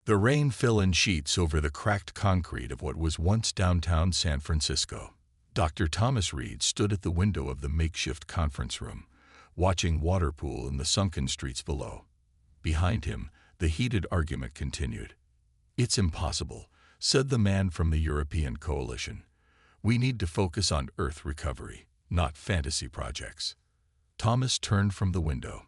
The rain fell in sheets over the cracked concrete of what was once downtown San Francisco. Dr. Thomas Reed stood at the window of the makeshift conference room, watching water pool in the sunken streets below. Behind him, the heated argument continued. "It's impossible," said the man from the European coalition. "We need to focus on Earth recovery, not fantasy projects." Thomas turned from the window.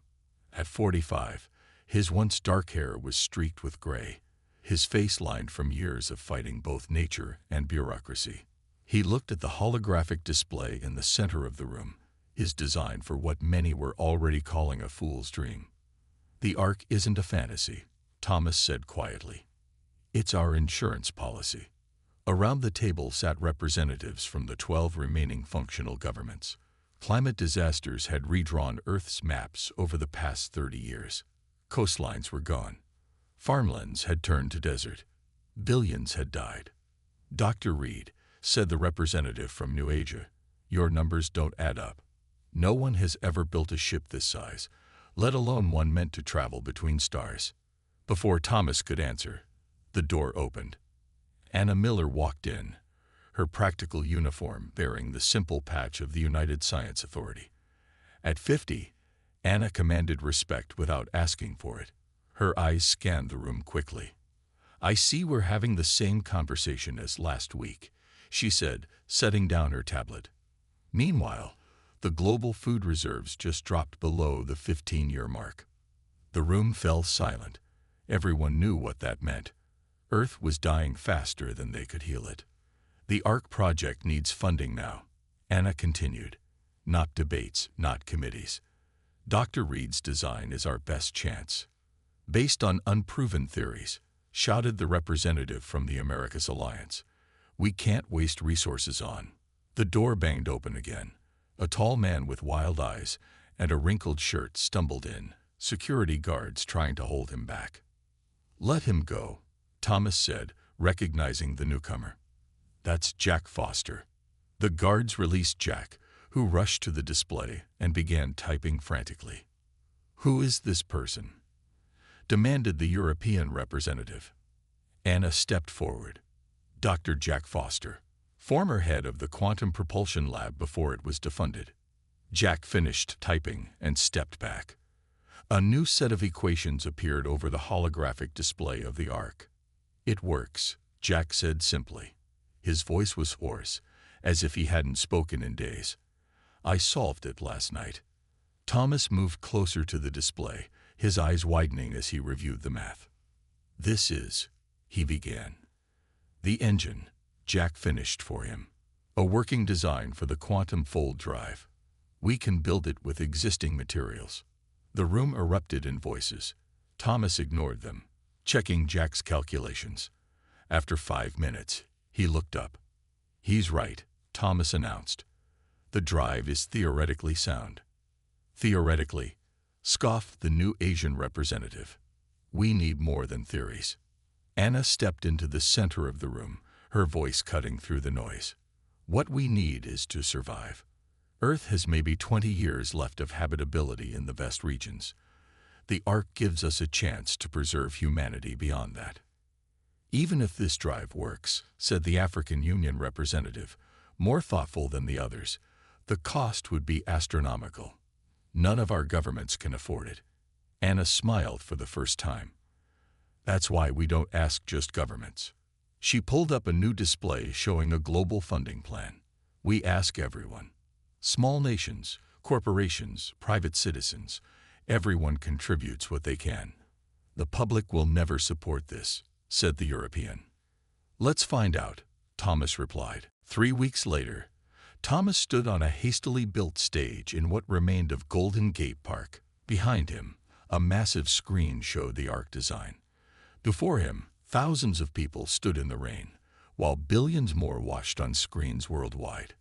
At 45, his once dark hair was streaked with gray, his face lined from years of fighting both nature and bureaucracy. He looked at the holographic display in the center of the room, his design for what many were already calling a fool's dream. "The Ark isn't a fantasy," Thomas said quietly. "It's our insurance policy." Around the table sat representatives from the 12 remaining functional governments. Climate disasters had redrawn Earth's maps over the past 30 years. Coastlines were gone. Farmlands had turned to desert. Billions had died. "Dr. Reed," said the representative from New Asia, "your numbers don't add up. No one has ever built a ship this size, let alone one meant to travel between stars." Before Thomas could answer, the door opened. Anna Miller walked in, her practical uniform bearing the simple patch of the United Science Authority. At 50, Anna commanded respect without asking for it. Her eyes scanned the room quickly. "I see we're having the same conversation as last week," she said, setting down her tablet. Meanwhile, the global food reserves just dropped below the 15-year mark. The room fell silent. Everyone knew what that meant. Earth was dying faster than they could heal it. "The Ark project needs funding now," Anna continued. "Not debates, not committees. Dr. Reed's design is our best chance. Based on unproven theories," shouted the representative from the Americas Alliance. "We can't waste resources on." The door banged open again. A tall man with wild eyes and a wrinkled shirt stumbled in, security guards trying to hold him back. "Let him go," Thomas said, recognizing the newcomer. "That's Jack Foster." The guards released Jack, who rushed to the display and began typing frantically. "Who is this person?" demanded the European representative. Anna stepped forward. "Dr. Jack Foster, former head of the Quantum Propulsion Lab before it was defunded." Jack finished typing and stepped back. A new set of equations appeared over the holographic display of the Ark. "It works," Jack said simply. His voice was hoarse, as if he hadn't spoken in days. "I solved it last night." Thomas moved closer to the display, his eyes widening as he reviewed the math. "This is," he began. "The engine," Jack finished for him. "A working design for the quantum fold drive. We can build it with existing materials." The room erupted in voices. Thomas ignored them, checking Jack's calculations. After 5 minutes, he looked up. "He's right," Thomas announced. "The drive is theoretically sound." "Theoretically," scoffed the new Asian representative. "We need more than theories." Anna stepped into the center of the room, her voice cutting through the noise. "What we need is to survive. Earth has maybe 20 years left of habitability in the best regions. The Ark gives us a chance to preserve humanity beyond that." "Even if this drive works," said the African Union representative, more thoughtful than the others, "the cost would be astronomical. None of our governments can afford it." Anna smiled for the first time. "That's why we don't ask just governments." She pulled up a new display showing a global funding plan. "We ask everyone. Small nations, corporations, private citizens, everyone contributes what they can." "The public will never support this," said the European. "Let's find out," Thomas replied. 3 weeks later, Thomas stood on a hastily built stage in what remained of Golden Gate Park. Behind him, a massive screen showed the Ark design. Before him, thousands of people stood in the rain, while billions more watched on screens worldwide.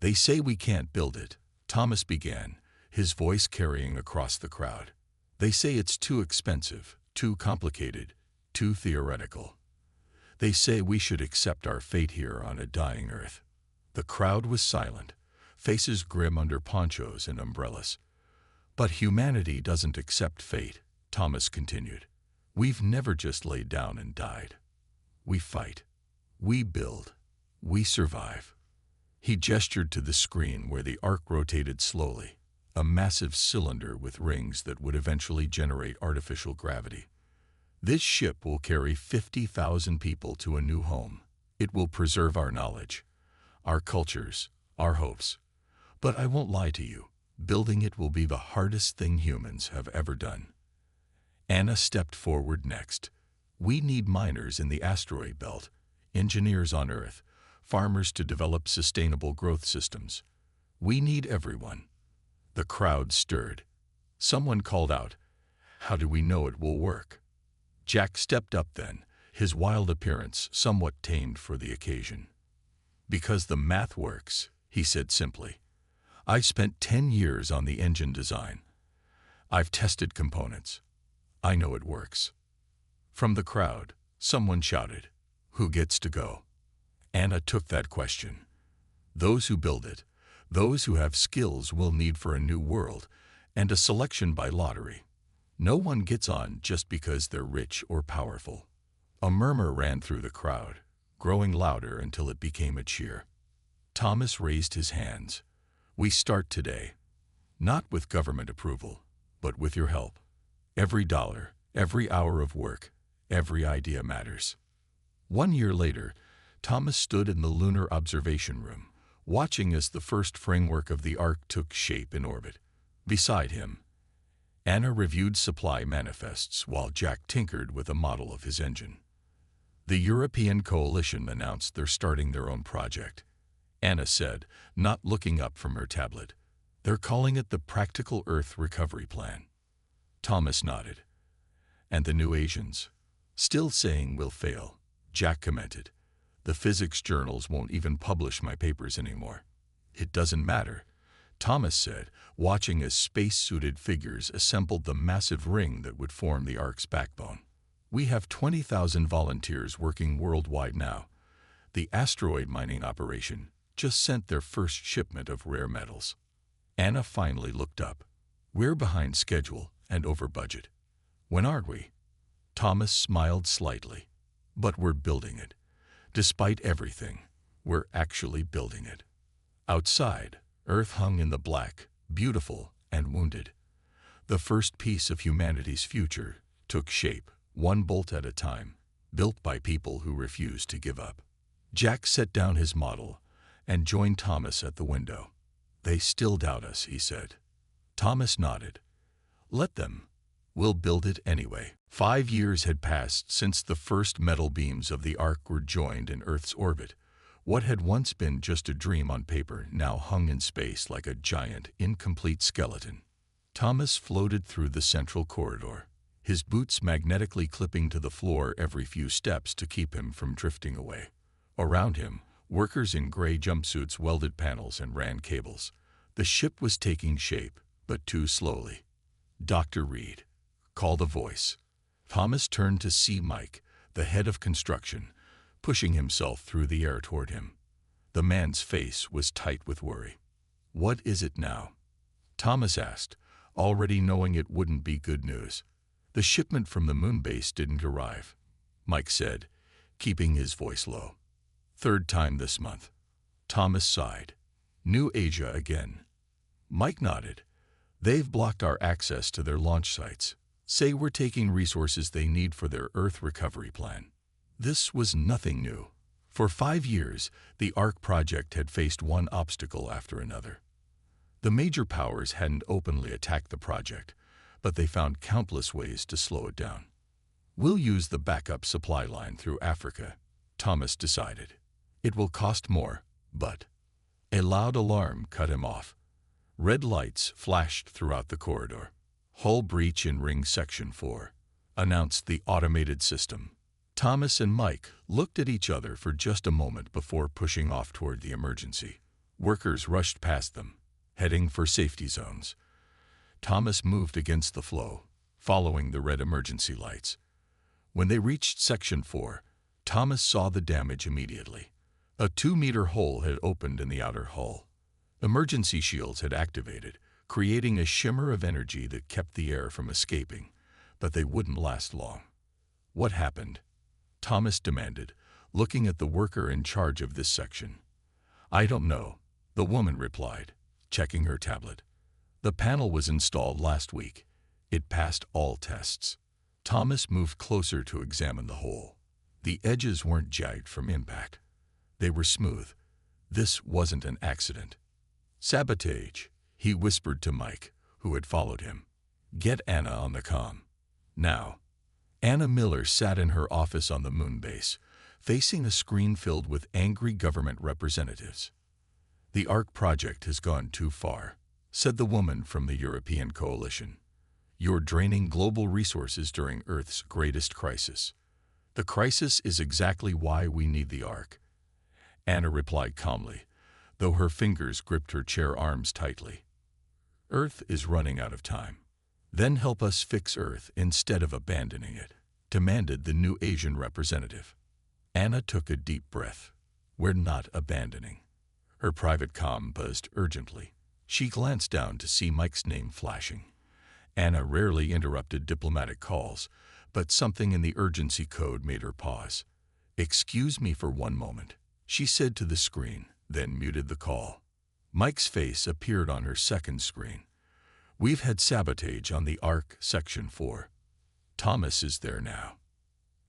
"They say we can't build it," Thomas began, his voice carrying across the crowd. "They say it's too expensive, too complicated, too theoretical. They say we should accept our fate here on a dying Earth." The crowd was silent, faces grim under ponchos and umbrellas. "But humanity doesn't accept fate," Thomas continued. We've never just laid down and died. We fight. We build. We survive. He gestured to the screen where the ark rotated slowly, a massive cylinder with rings that would eventually generate artificial gravity. This ship will carry 50,000 people to a new home. It will preserve our knowledge, our cultures, our hopes. But I won't lie to you, building it will be the hardest thing humans have ever done. Anna stepped forward next. We need miners in the asteroid belt, engineers on Earth, farmers to develop sustainable growth systems. We need everyone. The crowd stirred. Someone called out, "How do we know it will work?" Jack stepped up then, his wild appearance somewhat tamed for the occasion. "Because the math works," he said simply. "I spent 10 years on the engine design. I've tested components. I know it works." From the crowd, someone shouted, "Who gets to go?" Anna took that question. Those who build it, those who have skills we'll need for a new world, and a selection by lottery. No one gets on just because they're rich or powerful. A murmur ran through the crowd, growing louder until it became a cheer. Thomas raised his hands. "We start today. Not with government approval, but with your help. Every dollar, every hour of work, every idea matters." 1 year later, Thomas stood in the lunar observation room, watching as the first framework of the ark took shape in orbit. Beside him, Anna reviewed supply manifests while Jack tinkered with a model of his engine. The European coalition announced they're starting their own project. Anna said, not looking up from her tablet. "They're calling it the Practical Earth Recovery Plan." Thomas nodded. "And the new Asians? Still saying we'll fail," Jack commented. "The physics journals won't even publish my papers anymore." "It doesn't matter," Thomas said, watching as space-suited figures assembled the massive ring that would form the ark's backbone. "We have 20,000 volunteers working worldwide now. The asteroid mining operation just sent their first shipment of rare metals." Anna finally looked up. "We're behind schedule and over budget." "When are we?" Thomas smiled slightly. "But we're building it. Despite everything, we're actually building it." Outside, Earth hung in the black, beautiful and wounded. The first piece of humanity's future took shape, one bolt at a time, built by people who refused to give up. Jack set down his model and joined Thomas at the window. "They still doubt us," he said. Thomas nodded. "Let them. We'll build it anyway." 5 years had passed since the first metal beams of the ark were joined in Earth's orbit. What had once been just a dream on paper now hung in space like a giant, incomplete skeleton. Thomas floated through the central corridor, his boots magnetically clipping to the floor every few steps to keep him from drifting away. Around him, workers in gray jumpsuits welded panels and ran cables. The ship was taking shape, but too slowly. "Dr. Reed, call the voice." Thomas turned to see Mike, the head of construction, pushing himself through the air toward him. The man's face was tight with worry. "What is it now?" Thomas asked, already knowing it wouldn't be good news. "The shipment from the moon base didn't arrive," Mike said, keeping his voice low. "Third time this month." Thomas sighed. "New Asia again." Mike nodded. "They've blocked our access to their launch sites. Say we're taking resources they need for their Earth recovery plan." This was nothing new. For 5 years, the Ark project had faced one obstacle after another. The major powers hadn't openly attacked the project, but they found countless ways to slow it down. "We'll use the backup supply line through Africa," Thomas decided. "It will cost more, but—" A loud alarm cut him off. Red lights flashed throughout the corridor. "Hull breach in Ring Section 4, announced the automated system. Thomas and Mike looked at each other for just a moment before pushing off toward the emergency. Workers rushed past them, heading for safety zones. Thomas moved against the flow, following the red emergency lights. When they reached Section 4, Thomas saw the damage immediately. A 2-meter hole had opened in the outer hull. Emergency shields had activated, creating a shimmer of energy that kept the air from escaping, but they wouldn't last long. What happened? Thomas demanded, looking at the worker in charge of this section. I don't know, the woman replied, checking her tablet. The panel was installed last week. It passed all tests. Thomas moved closer to examine the hole. The edges weren't jagged from impact. They were smooth. This wasn't an accident. Sabotage, he whispered to Mike, who had followed him. Get Anna on the comm. Now. Anna Miller sat in her office on the moon base, facing a screen filled with angry government representatives. The ARC project has gone too far, said the woman from the European coalition. You're draining global resources during Earth's greatest crisis. The crisis is exactly why we need the ARC. Anna replied calmly, though her fingers gripped her chair arms tightly. Earth is running out of time. Then help us fix Earth instead of abandoning it, demanded the new Asian representative. Anna took a deep breath. We're not abandoning. Her private comm buzzed urgently. She glanced down to see Mike's name flashing. Anna rarely interrupted diplomatic calls, but something in the urgency code made her pause. Excuse me for one moment, she said to the screen, then muted the call. Mike's face appeared on her second screen. We've had sabotage on the ARC Section 4. Thomas is there now.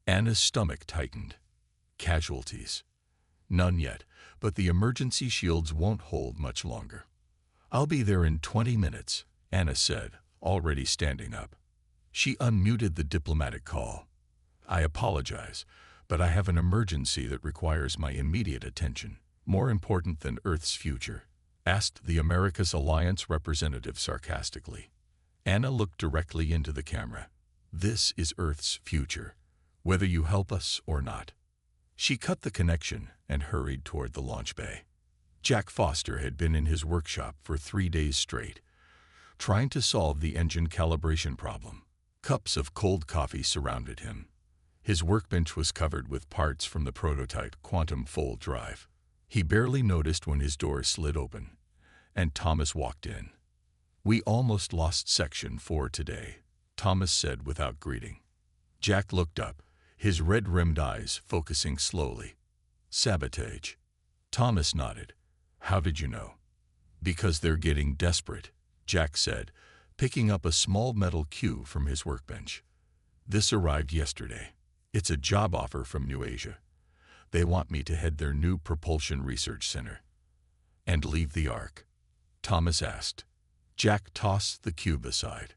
Anna's stomach tightened. Casualties? None yet, but the emergency shields won't hold much longer. I'll be there in 20 minutes, Anna said, already standing up. She unmuted the diplomatic call. I apologize, but I have an emergency that requires my immediate attention, more important than Earth's future, asked the Americas Alliance representative sarcastically. Anna looked directly into the camera. This is Earth's future, whether you help us or not. She cut the connection and hurried toward the launch bay. Jack Foster had been in his workshop for 3 days straight, trying to solve the engine calibration problem. Cups of cold coffee surrounded him. His workbench was covered with parts from the prototype quantum fold drive. He barely noticed when his door slid open, and Thomas walked in. We almost lost Section 4 today, Thomas said without greeting. Jack looked up, his red-rimmed eyes focusing slowly. Sabotage. Thomas nodded. How did you know? Because they're getting desperate, Jack said, picking up a small metal cue from his workbench. This arrived yesterday. It's a job offer from New Asia. They want me to head their new propulsion research center. And leave the ARC? Thomas asked. Jack tossed the cube aside.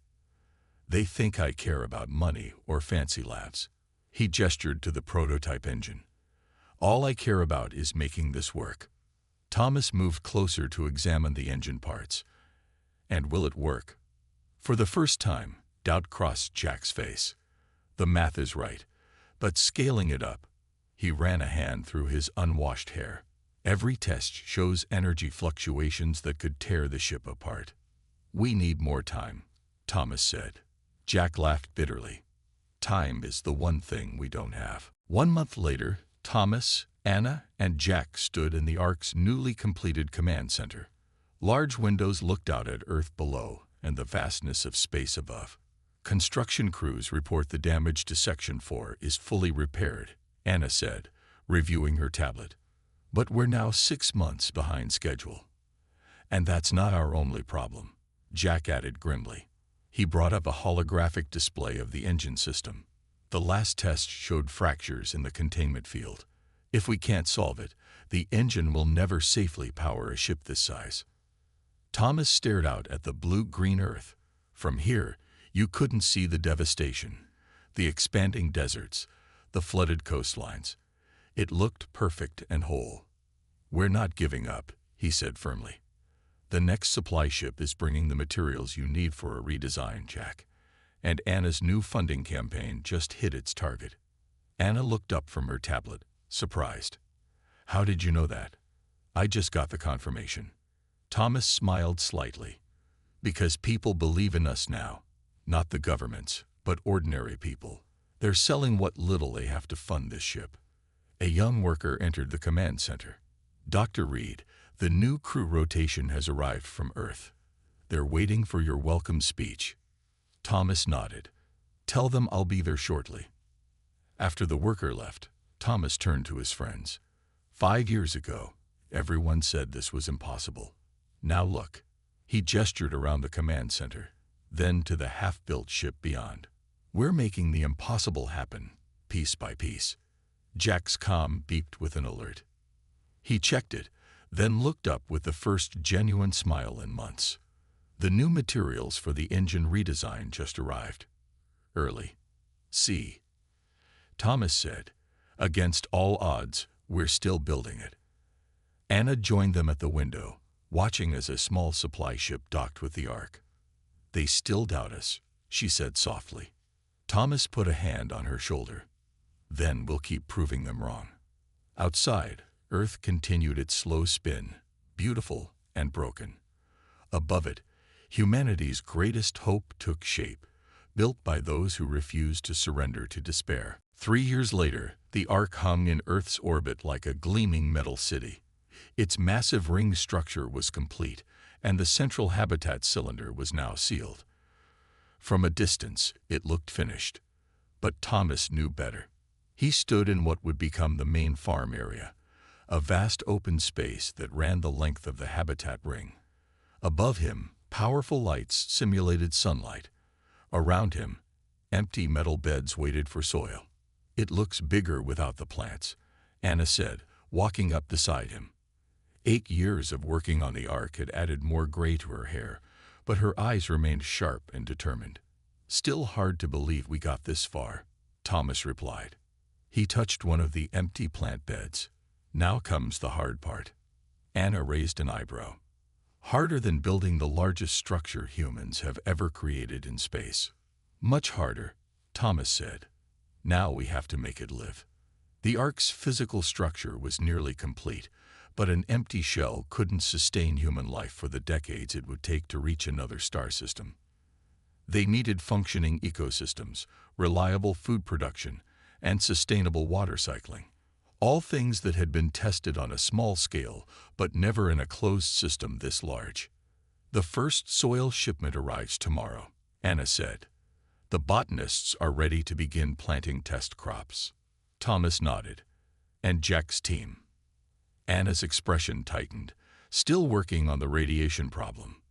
They think I care about money or fancy laughs. He gestured to the prototype engine. All I care about is making this work. Thomas moved closer to examine the engine parts. And will it work? For the first time, doubt crossed Jack's face. The math is right, but scaling it up. He ran a hand through his unwashed hair. Every test shows energy fluctuations that could tear the ship apart. We need more time, Thomas said. Jack laughed bitterly. Time is the one thing we don't have. 1 month later, Thomas, Anna, and Jack stood in the ARC's newly completed command center. Large windows looked out at Earth below and the vastness of space above. Construction crews report the damage to Section 4 is fully repaired, Anna said, reviewing her tablet. But we're now 6 months behind schedule. And that's not our only problem, Jack added grimly. He brought up a holographic display of the engine system. The last test showed fractures in the containment field. If we can't solve it, the engine will never safely power a ship this size. Thomas stared out at the blue-green Earth. From here, you couldn't see the devastation, the expanding deserts, the flooded coastlines. It looked perfect and whole. We're not giving up, he said firmly. The next supply ship is bringing the materials you need for a redesign, Jack. And Anna's new funding campaign just hit its target. Anna looked up from her tablet, surprised. How did you know that? I just got the confirmation. Thomas smiled slightly. Because people believe in us now. Not the governments, but ordinary people. They're selling what little they have to fund this ship. A young worker entered the command center. Dr. Reed, the new crew rotation has arrived from Earth. They're waiting for your welcome speech. Thomas nodded. Tell them I'll be there shortly. After the worker left, Thomas turned to his friends. 5 years ago, everyone said this was impossible. Now look. He gestured around the command center, then to the half-built ship beyond. We're making the impossible happen, piece by piece. Jack's comm beeped with an alert. He checked it, then looked up with the first genuine smile in months. The new materials for the engine redesign just arrived. Early. See. Thomas said, against all odds, we're still building it. Anna joined them at the window, watching as a small supply ship docked with the Ark. They still doubt us, she said softly. Thomas put a hand on her shoulder. Then we'll keep proving them wrong. Outside, Earth continued its slow spin, beautiful and broken. Above it, humanity's greatest hope took shape, built by those who refused to surrender to despair. 3 years later, the Ark hung in Earth's orbit like a gleaming metal city. Its massive ring structure was complete, and the central habitat cylinder was now sealed. From a distance, it looked finished. But Thomas knew better. He stood in what would become the main farm area, a vast open space that ran the length of the habitat ring. Above him, powerful lights simulated sunlight. Around him, empty metal beds waited for soil. It looks bigger without the plants, Anna said, walking up beside him. 8 years of working on the Ark had added more gray to her hair, but her eyes remained sharp and determined. Still hard to believe we got this far, Thomas replied. He touched one of the empty plant beds. Now comes the hard part. Anna raised an eyebrow. Harder than building the largest structure humans have ever created in space. Much harder, Thomas said. Now we have to make it live. The Ark's physical structure was nearly complete, but an empty shell couldn't sustain human life for the decades it would take to reach another star system. They needed functioning ecosystems, reliable food production, and sustainable water cycling. All things that had been tested on a small scale, but never in a closed system this large. The first soil shipment arrives tomorrow, Anna said. The botanists are ready to begin planting test crops. Thomas nodded. And Jack's team. Anna's expression tightened, still working on the radiation problem.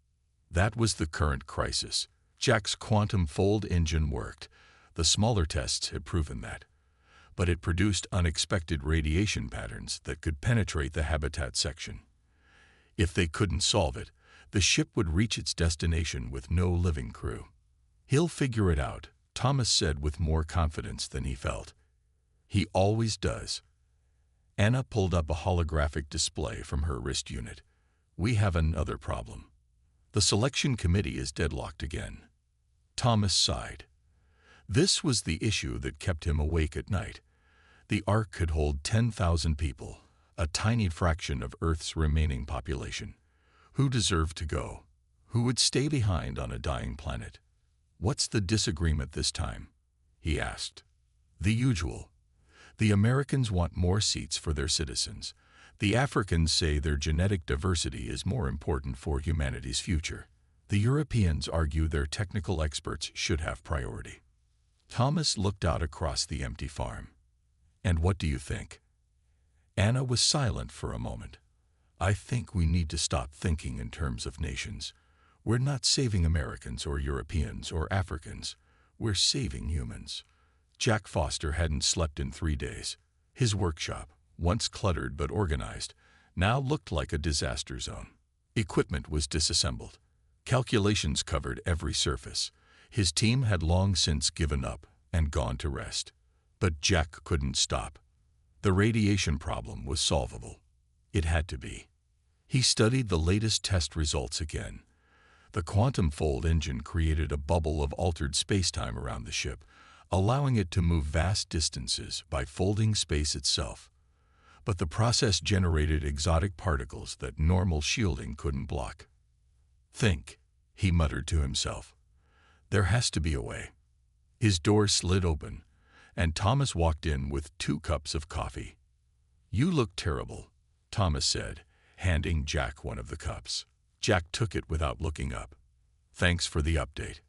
That was the current crisis. Jack's quantum fold engine worked. The smaller tests had proven that. But it produced unexpected radiation patterns that could penetrate the habitat section. If they couldn't solve it, the ship would reach its destination with no living crew. He'll figure it out, Thomas said with more confidence than he felt. He always does. Anna pulled up a holographic display from her wrist unit. We have another problem. The selection committee is deadlocked again. Thomas sighed. This was the issue that kept him awake at night. The Ark could hold 10,000 people, a tiny fraction of Earth's remaining population. Who deserved to go? Who would stay behind on a dying planet? What's the disagreement this time? He asked. The usual. The Americans want more seats for their citizens. The Africans say their genetic diversity is more important for humanity's future. The Europeans argue their technical experts should have priority. Thomas looked out across the empty farm. And what do you think? Anna was silent for a moment. I think we need to stop thinking in terms of nations. We're not saving Americans or Europeans or Africans. We're saving humans. Jack Foster hadn't slept in 3 days. His workshop, once cluttered but organized, now looked like a disaster zone. Equipment was disassembled. Calculations covered every surface. His team had long since given up and gone to rest. But Jack couldn't stop. The radiation problem was solvable. It had to be. He studied the latest test results again. The quantum fold engine created a bubble of altered spacetime around the ship, allowing it to move vast distances by folding space itself. But the process generated exotic particles that normal shielding couldn't block. Think, he muttered to himself. There has to be a way. His door slid open, and Thomas walked in with 2 cups of coffee. You look terrible, Thomas said, handing Jack one of the cups. Jack took it without looking up. Thanks for the update.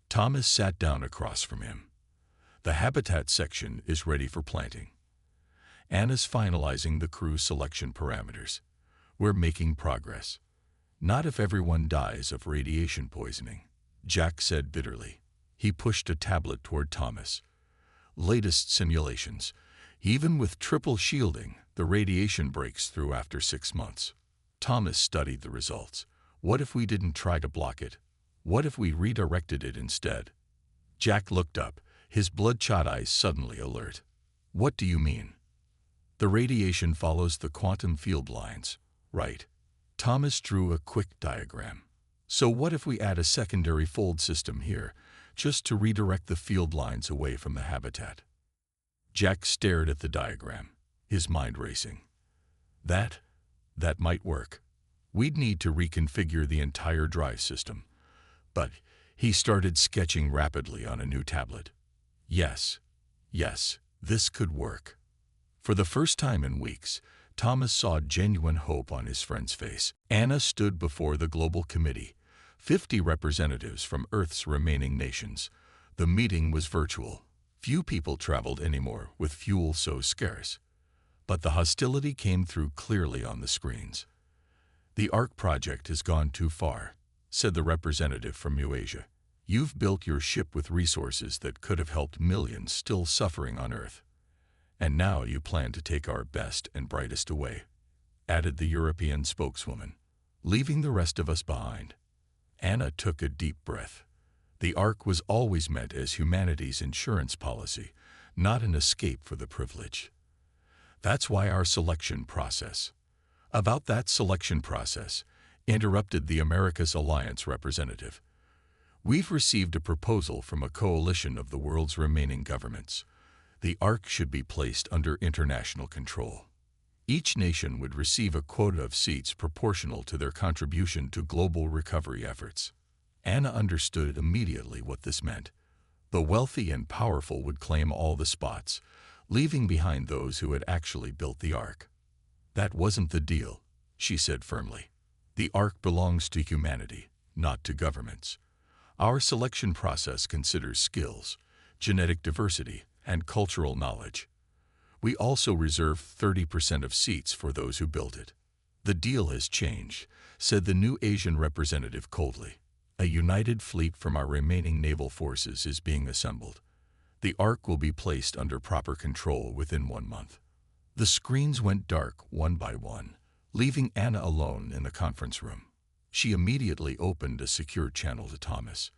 Thomas sat down across from him. The habitat section is ready for planting. Anna's finalizing the crew selection parameters. We're making progress. Not if everyone dies of radiation poisoning, Jack said bitterly. He pushed a tablet toward Thomas. Latest simulations. Even with triple shielding, the radiation breaks through after 6 months. Thomas studied the results. What if we didn't try to block it? What if we redirected it instead? Jack looked up, his bloodshot eyes suddenly alert. What do you mean? The radiation follows the quantum field lines, right? Thomas drew a quick diagram. So what if we add a secondary fold system here, just to redirect the field lines away from the habitat? Jack stared at the diagram, his mind racing. That might work. We'd need to reconfigure the entire drive system. But he started sketching rapidly on a new tablet. Yes, this could work. For the first time in weeks, Thomas saw genuine hope on his friend's face. Anna stood before the global committee, 50 representatives from Earth's remaining nations. The meeting was virtual. Few people traveled anymore with fuel so scarce. But the hostility came through clearly on the screens. The ARC project has gone too far, said the representative from Eurasia. You've built your ship with resources that could have helped millions still suffering on Earth. And now you plan to take our best and brightest away, added the European spokeswoman, leaving the rest of us behind. Anna took a deep breath. The ARC was always meant as humanity's insurance policy, not an escape for the privileged. That's why our selection process. About that selection process, interrupted the Americas Alliance representative. We've received a proposal from a coalition of the world's remaining governments. The ARC should be placed under international control. Each nation would receive a quota of seats proportional to their contribution to global recovery efforts. Anna understood immediately what this meant. The wealthy and powerful would claim all the spots, leaving behind those who had actually built the ARC. That wasn't the deal, she said firmly. The ARC belongs to humanity, not to governments. Our selection process considers skills, genetic diversity, and cultural knowledge. We also reserve 30% of seats for those who built it. The deal has changed, said the new Asian representative coldly. A united fleet from our remaining naval forces is being assembled. The ARC will be placed under proper control within 1 month. The screens went dark one by one, leaving Anna alone in the conference room. She immediately opened a secure channel to Thomas.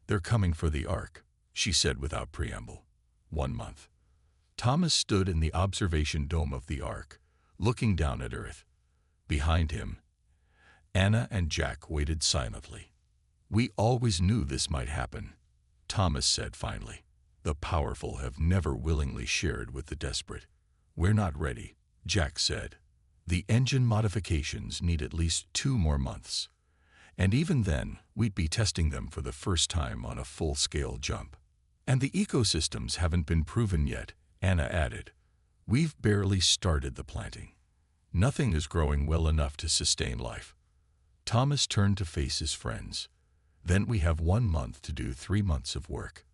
They're coming for the ARC, she said without preamble. 1 month. Thomas stood in the observation dome of the ARC, looking down at Earth. Behind him, Anna and Jack waited silently. We always knew this might happen, Thomas said finally. The powerful have never willingly shared with the desperate. We're not ready, Jack said. The engine modifications need at least 2 more months. And even then, we'd be testing them for the first time on a full-scale jump. And the ecosystems haven't been proven yet, Anna added. We've barely started the planting. Nothing is growing well enough to sustain life. Thomas turned to face his friends. Then we have 1 month to do 3 months of work.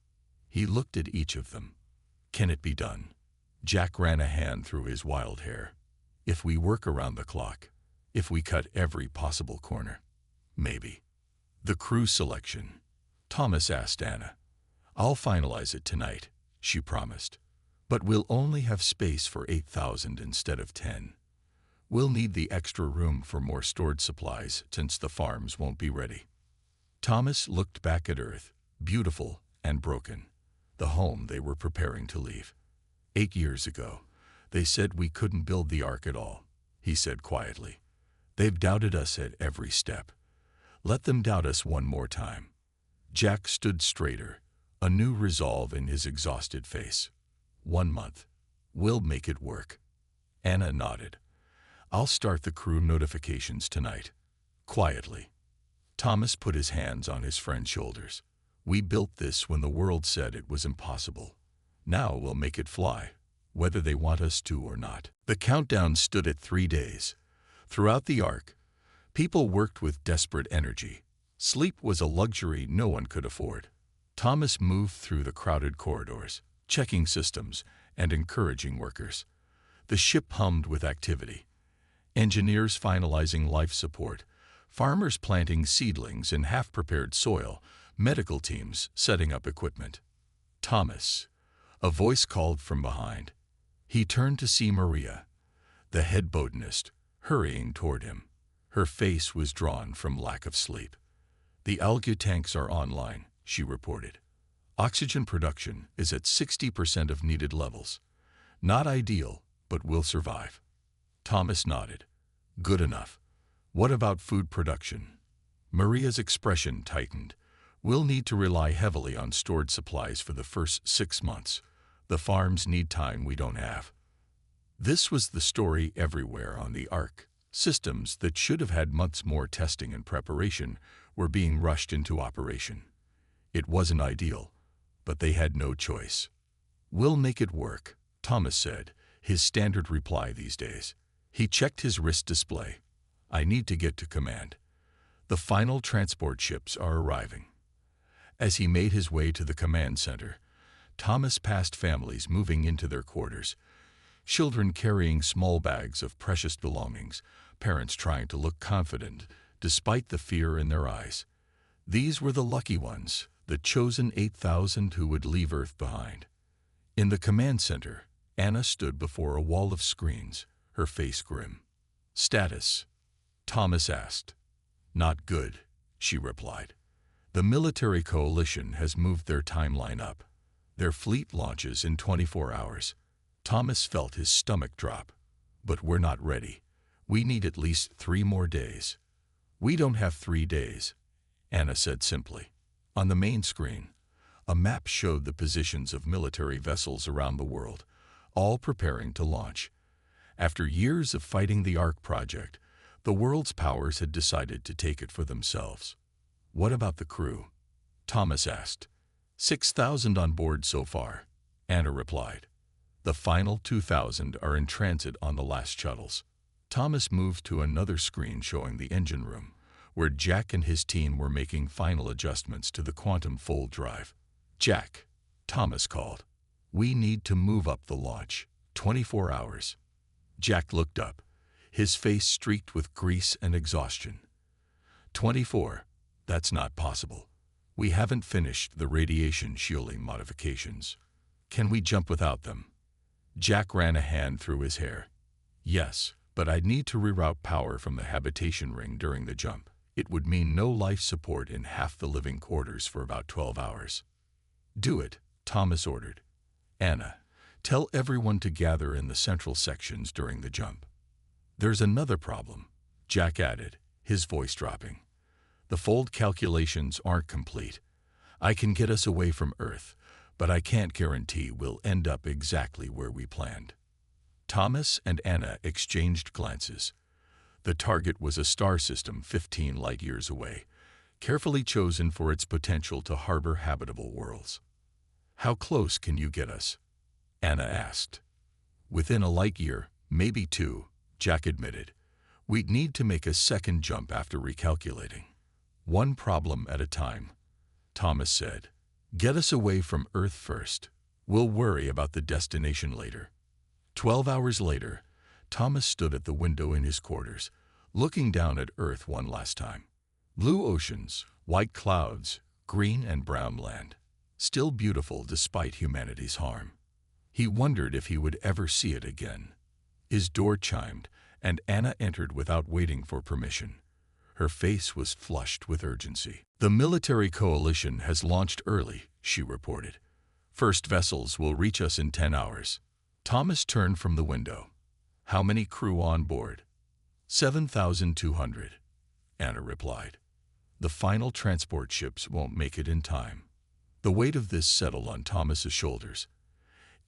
He looked at each of them. Can it be done? Jack ran a hand through his wild hair. If we work around the clock, if we cut every possible corner, maybe. The crew selection, Thomas asked Anna. I'll finalize it tonight, she promised. But we'll only have space for 8,000 instead of 10. We'll need the extra room for more stored supplies since the farms won't be ready. Thomas looked back at Earth, beautiful and broken, the home they were preparing to leave. 8 years ago, they said we couldn't build the ARC at all, he said quietly. They've doubted us at every step. Let them doubt us one more time. Jack stood straighter, a new resolve in his exhausted face. 1 month. We'll make it work. Anna nodded. I'll start the crew notifications tonight. Quietly. Thomas put his hands on his friend's shoulders. We built this when the world said it was impossible. Now we'll make it fly, whether they want us to or not. The countdown stood at 3 days. Throughout the ARC, people worked with desperate energy. Sleep was a luxury no one could afford. Thomas moved through the crowded corridors, checking systems, and encouraging workers. The ship hummed with activity. Engineers finalizing life support, farmers planting seedlings in half-prepared soil, medical teams setting up equipment. Thomas. A voice called from behind. He turned to see Maria, the head botanist, hurrying toward him. Her face was drawn from lack of sleep. "The algae tanks are online," she reported. "Oxygen production is at 60% of needed levels. Not ideal, but we'll survive." Thomas nodded. "Good enough. What about food production?" Maria's expression tightened. "We'll need to rely heavily on stored supplies for the first 6 months. The farms need time we don't have." This was the story everywhere on the Ark. Systems that should have had months more testing and preparation were being rushed into operation. It wasn't ideal, but they had no choice. "We'll make it work," Thomas said, his standard reply these days. He checked his wrist display. "I need to get to command. The final transport ships are arriving." As he made his way to the command center, Thomas passed families moving into their quarters, children carrying small bags of precious belongings, parents trying to look confident despite the fear in their eyes. These were the lucky ones, the chosen 8,000 who would leave Earth behind. In the command center, Anna stood before a wall of screens, her face grim. "Status?" Thomas asked. "Not good," she replied. "The military coalition has moved their timeline up. Their fleet launches in 24 hours. Thomas felt his stomach drop. "But we're not ready. We need at least 3 more days." "We don't have 3 days," Anna said simply. On the main screen, a map showed the positions of military vessels around the world, all preparing to launch. After years of fighting the Ark project, the world's powers had decided to take it for themselves. "What about the crew?" Thomas asked. 6,000 on board so far," Anna replied. "The final 2,000 are in transit on the last shuttles." Thomas moved to another screen showing the engine room, where Jack and his team were making final adjustments to the quantum fold drive. "Jack," Thomas called. "We need to move up the launch. 24 hours. Jack looked up, his face streaked with grease and exhaustion. 24? That's not possible. We haven't finished the radiation shielding modifications. Can we jump without them?" Jack ran a hand through his hair. "Yes, but I'd need to reroute power from the habitation ring during the jump. It would mean no life support in half the living quarters for about 12 hours. "Do it," Thomas ordered. "Anna, tell everyone to gather in the central sections during the jump." "There's another problem," Jack added, his voice dropping. "The fold calculations aren't complete. I can get us away from Earth, but I can't guarantee we'll end up exactly where we planned." Thomas and Anna exchanged glances. The target was a star system 15 light-years away, carefully chosen for its potential to harbor habitable worlds. "How close can you get us?" Anna asked. "Within a light-year, maybe 2, Jack admitted. "We'd need to make a second jump after recalculating. One problem at a time," Thomas said. "Get us away from Earth first. We'll worry about the destination later." 12 hours later, Thomas stood at the window in his quarters, looking down at Earth one last time. Blue oceans, white clouds, green and brown land, still beautiful despite humanity's harm. He wondered if he would ever see it again. His door chimed, and Anna entered without waiting for permission. Her face was flushed with urgency. "The military coalition has launched early," she reported. "First vessels will reach us in 10 hours. Thomas turned from the window. "How many crew on board?" 7,200, Anna replied. "The final transport ships won't make it in time." The weight of this settled on Thomas's shoulders.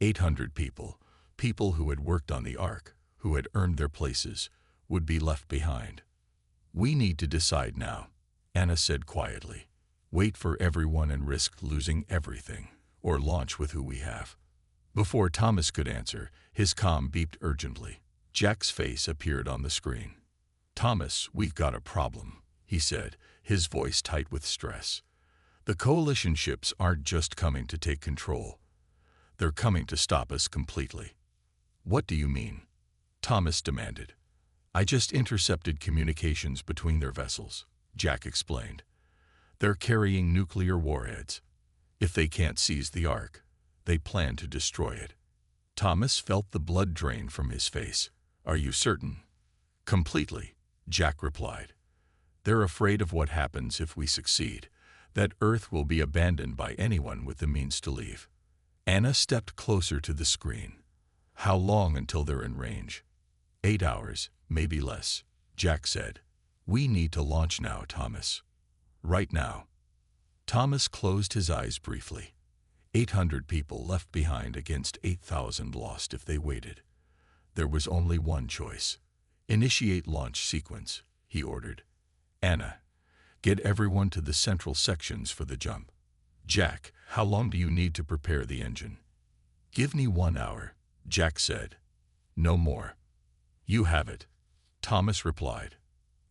800 people, people who had worked on the Ark, who had earned their places, would be left behind. "We need to decide now," Anna said quietly. "Wait for everyone and risk losing everything, or launch with who we have." Before Thomas could answer, his comm beeped urgently. Jack's face appeared on the screen. "Thomas, we've got a problem," he said, his voice tight with stress. "The coalition ships aren't just coming to take control. They're coming to stop us completely. What do you mean? Thomas demanded. I just intercepted communications between their vessels, Jack explained. They're carrying nuclear warheads. If they can't seize the Ark, they plan to destroy it. Thomas felt the blood drain from his face. Are you certain? Completely, Jack replied. They're afraid of what happens if we succeed, that Earth will be abandoned by anyone with the means to leave. Anna stepped closer to the screen. How long until they're in range? 8 hours, maybe less, Jack said. We need to launch now, Thomas. Right now. Thomas closed his eyes briefly. 800 people left behind against 8,000 lost if they waited. There was only one choice. Initiate launch sequence, he ordered. Anna, get everyone to the central sections for the jump. Jack, how long do you need to prepare the engine? Give me 1 hour, Jack said. No more. You have it, Thomas replied.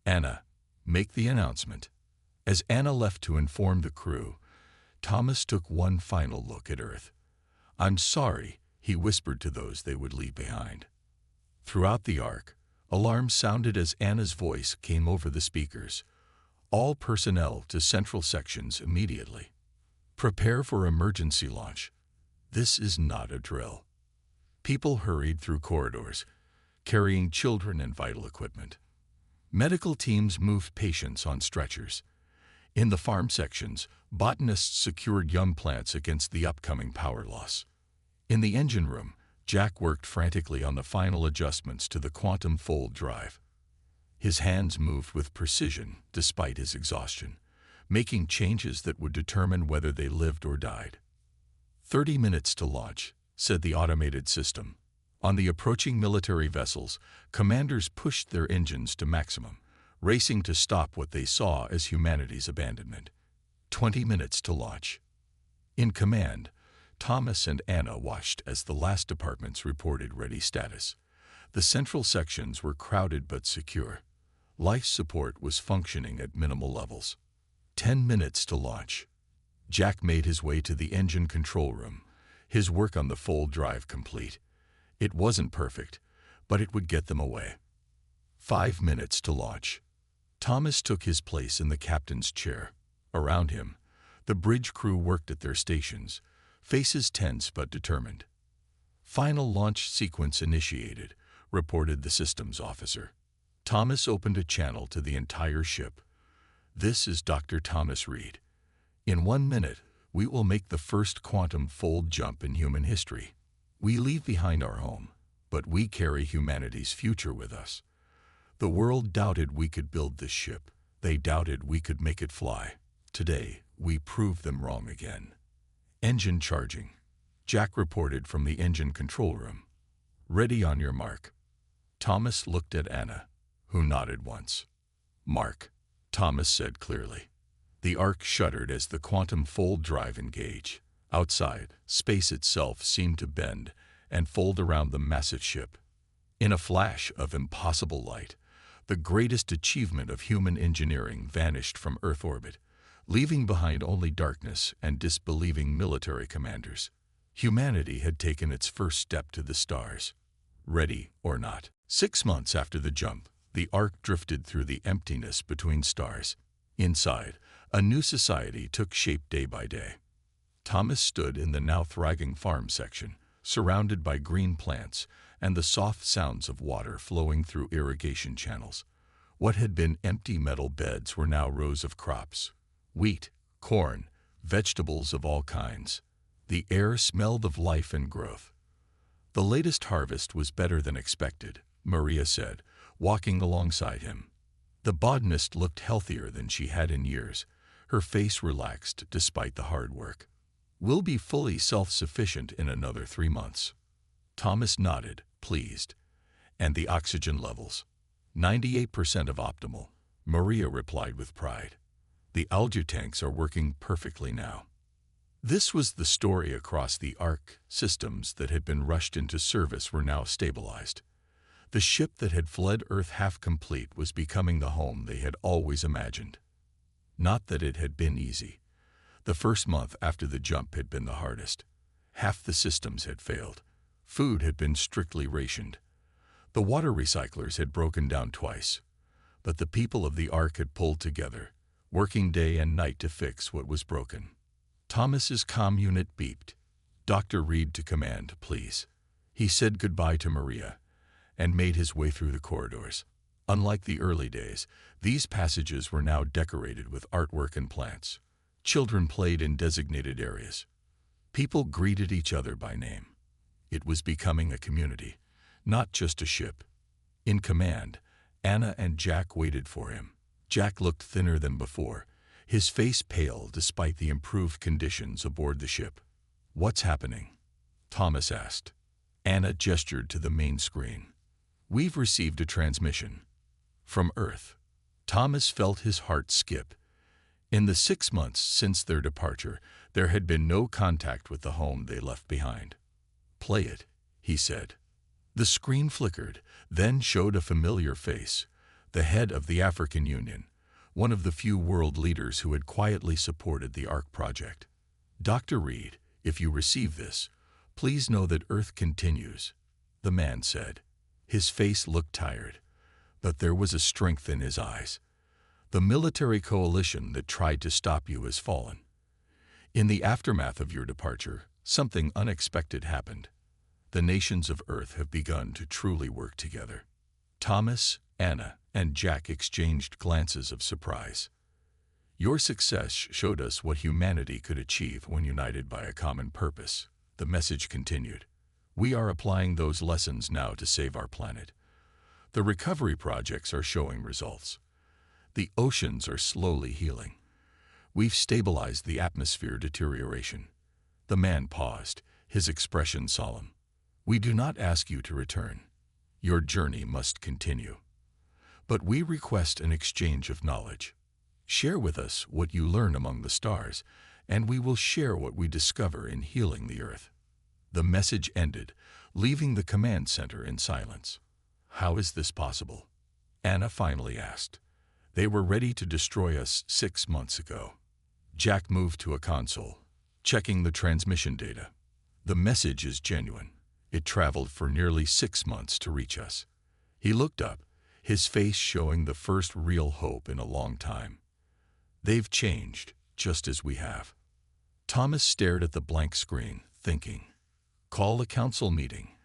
Anna, make the announcement. As Anna left to inform the crew, Thomas took one final look at Earth. I'm sorry, he whispered to those they would leave behind. Throughout the Ark, alarms sounded as Anna's voice came over the speakers. All personnel to central sections immediately. Prepare for emergency launch. This is not a drill. People hurried through corridors, carrying children and vital equipment. Medical teams moved patients on stretchers. In the farm sections, botanists secured young plants against the upcoming power loss. In the engine room, Jack worked frantically on the final adjustments to the quantum fold drive. His hands moved with precision despite his exhaustion, making changes that would determine whether they lived or died. 30 minutes to launch, said the automated system. On the approaching military vessels, commanders pushed their engines to maximum, racing to stop what they saw as humanity's abandonment. 20 minutes to launch. In command, Thomas and Anna watched as the last departments reported ready status. The central sections were crowded but secure. Life support was functioning at minimal levels. 10 minutes to launch. Jack made his way to the engine control room, his work on the fold drive complete. It wasn't perfect, but it would get them away. 5 minutes to launch. Thomas took his place in the captain's chair. Around him, the bridge crew worked at their stations, faces tense but determined. Final launch sequence initiated, reported the systems officer. Thomas opened a channel to the entire ship. This is Dr. Thomas Reed. In 1 minute, we will make the first quantum fold jump in human history. We leave behind our home, but we carry humanity's future with us. The world doubted we could build this ship. They doubted we could make it fly. Today, we prove them wrong again. Engine charging. Jack reported from the engine control room. Ready on your mark. Thomas looked at Anna, who nodded once. Mark, Thomas said clearly. The Ark shuddered as the quantum fold drive engaged. Outside, space itself seemed to bend and fold around the massive ship. In a flash of impossible light, the greatest achievement of human engineering vanished from Earth orbit, leaving behind only darkness and disbelieving military commanders. Humanity had taken its first step to the stars. Ready or not. 6 months after the jump, the Ark drifted through the emptiness between stars. Inside, a new society took shape day by day. Thomas stood in the now thriving farm section, surrounded by green plants and the soft sounds of water flowing through irrigation channels. What had been empty metal beds were now rows of crops. Wheat, corn, vegetables of all kinds. The air smelled of life and growth. The latest harvest was better than expected, Maria said, walking alongside him. The botanist looked healthier than she had in years, her face relaxed despite the hard work. We'll be fully self-sufficient in another 3 months. Thomas nodded, pleased. And the oxygen levels? 98% of optimal, Maria replied with pride. The algae tanks are working perfectly now. This was the story across the Ark. Systems that had been rushed into service were now stabilized. The ship that had fled Earth half complete was becoming the home they had always imagined. Not that it had been easy. The first month after the jump had been the hardest. Half the systems had failed. Food had been strictly rationed. The water recyclers had broken down twice. But the people of the Ark had pulled together, working day and night to fix what was broken. Thomas's comm unit beeped. "Dr. Reed to command, please." He said goodbye to Maria and made his way through the corridors. Unlike the early days, these passages were now decorated with artwork and plants. Children played in designated areas. People greeted each other by name. It was becoming a community, not just a ship. In command, Anna and Jack waited for him. Jack looked thinner than before, his face pale despite the improved conditions aboard the ship. "What's happening?" Thomas asked. Anna gestured to the main screen. "We've received a transmission from Earth." Thomas felt his heart skip. In the 6 months since their departure, there had been no contact with the home they left behind. "Play it," he said. The screen flickered, then showed a familiar face, the head of the African Union, one of the few world leaders who had quietly supported the Ark project. "Dr. Reed, if you receive this, please know that Earth continues," the man said. His face looked tired, but there was a strength in his eyes. "The military coalition that tried to stop you has fallen. In the aftermath of your departure, something unexpected happened. The nations of Earth have begun to truly work together." Thomas, Anna, and Jack exchanged glances of surprise. "Your success showed us what humanity could achieve when united by a common purpose," the message continued. "We are applying those lessons now to save our planet. The recovery projects are showing results. The oceans are slowly healing. We've stabilized the atmosphere deterioration." The man paused, his expression solemn. "We do not ask you to return. Your journey must continue. But we request an exchange of knowledge. Share with us what you learn among the stars, and we will share what we discover in healing the Earth." The message ended, leaving the command center in silence. "How is this possible?" Anna finally asked. "They were ready to destroy us 6 months ago." Jack moved to a console, checking the transmission data. "The message is genuine. It traveled for nearly 6 months to reach us." He looked up, his face showing the first real hope in a long time. "They've changed, just as we have." Thomas stared at the blank screen, thinking. "Call a council meeting.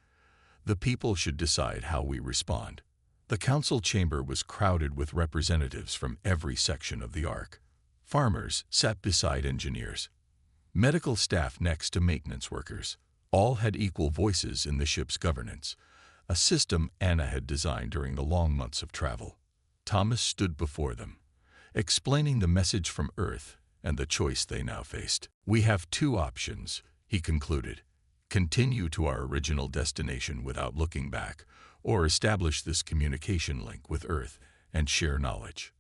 The people should decide how we respond." The council chamber was crowded with representatives from every section of the Ark. Farmers sat beside engineers. Medical staff next to maintenance workers. All had equal voices in the ship's governance, a system Anna had designed during the long months of travel. Thomas stood before them, explaining the message from Earth and the choice they now faced. "We have 2 options," he concluded. "Continue to our original destination without looking back, or establish this communication link with Earth and share knowledge."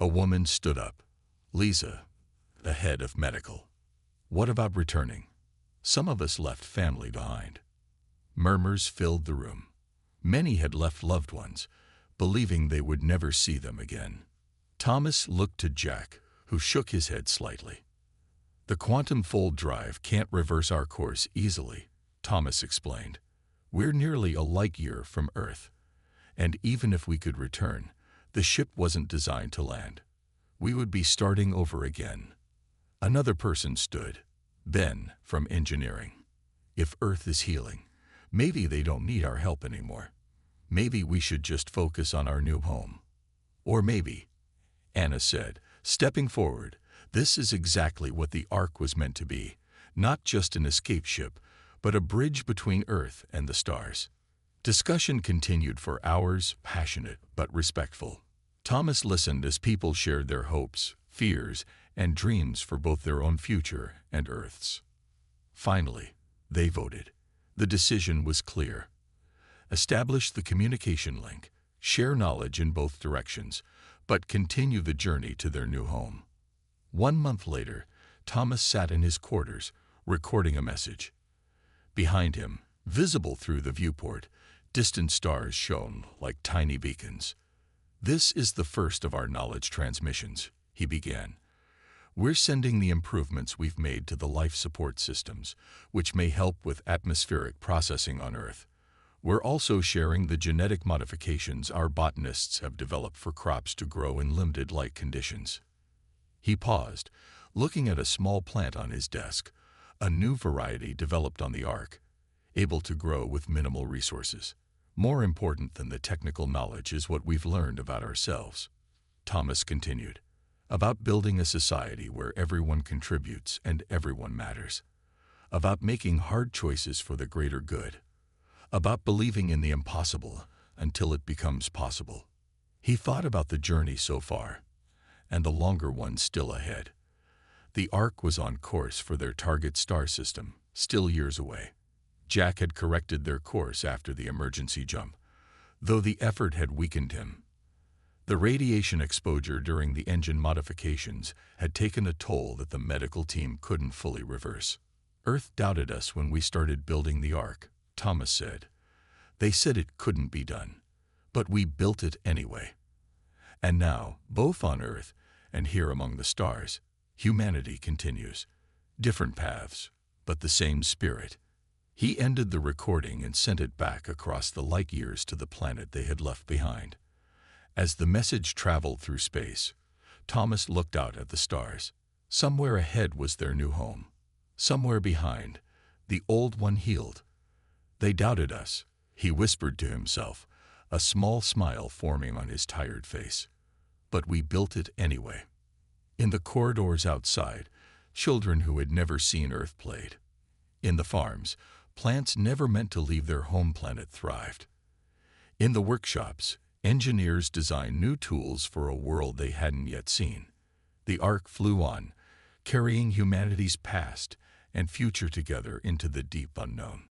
A woman stood up. "Lisa, the head of medical. What about returning? Some of us left family behind." Murmurs filled the room. Many had left loved ones, believing they would never see them again. Thomas looked to Jack, who shook his head slightly. "The quantum fold drive can't reverse our course easily," Thomas explained. "We're nearly a light year from Earth, and even if we could return, the ship wasn't designed to land. We would be starting over again." Another person stood, Ben from engineering. "If Earth is healing, maybe they don't need our help anymore. Maybe we should just focus on our new home." "Or maybe," Anna said, stepping forward, "this is exactly what the Ark was meant to be, not just an escape ship, but a bridge between Earth and the stars." Discussion continued for hours, passionate but respectful. Thomas listened as people shared their hopes, fears, and dreams for both their own future and Earth's. Finally, they voted. The decision was clear. Establish the communication link, share knowledge in both directions, but continue the journey to their new home. 1 month later, Thomas sat in his quarters, recording a message. Behind him, visible through the viewport, distant stars shone like tiny beacons. "This is the first of our knowledge transmissions," he began. We're sending the improvements we've made to the life support systems, which may help with atmospheric processing on Earth. We're also sharing the genetic modifications our botanists have developed for crops to grow in limited light conditions. He paused, looking at a small plant on his desk, a new variety developed on the Ark, able to grow with minimal resources. More important than the technical knowledge is what we've learned about ourselves. Thomas continued, about building a society where everyone contributes and everyone matters, about making hard choices for the greater good, about believing in the impossible until it becomes possible. He thought about the journey so far, and the longer one still ahead. The Ark was on course for their target star system, still years away. Jack had corrected their course after the emergency jump, though the effort had weakened him. The radiation exposure during the engine modifications had taken a toll that the medical team couldn't fully reverse. Earth doubted us when we started building the Ark, Thomas said. They said it couldn't be done, but we built it anyway. And now, both on Earth and here among the stars, humanity continues. Different paths, but the same spirit. He ended the recording and sent it back across the light years to the planet they had left behind. As the message traveled through space, Thomas looked out at the stars. Somewhere ahead was their new home. Somewhere behind, the old one healed. They doubted us, he whispered to himself, a small smile forming on his tired face. But we built it anyway. In the corridors outside, children who had never seen Earth played. In the farms, plants never meant to leave their home planet thrived. In the workshops, engineers designed new tools for a world they hadn't yet seen. The Ark flew on, carrying humanity's past and future together into the deep unknown.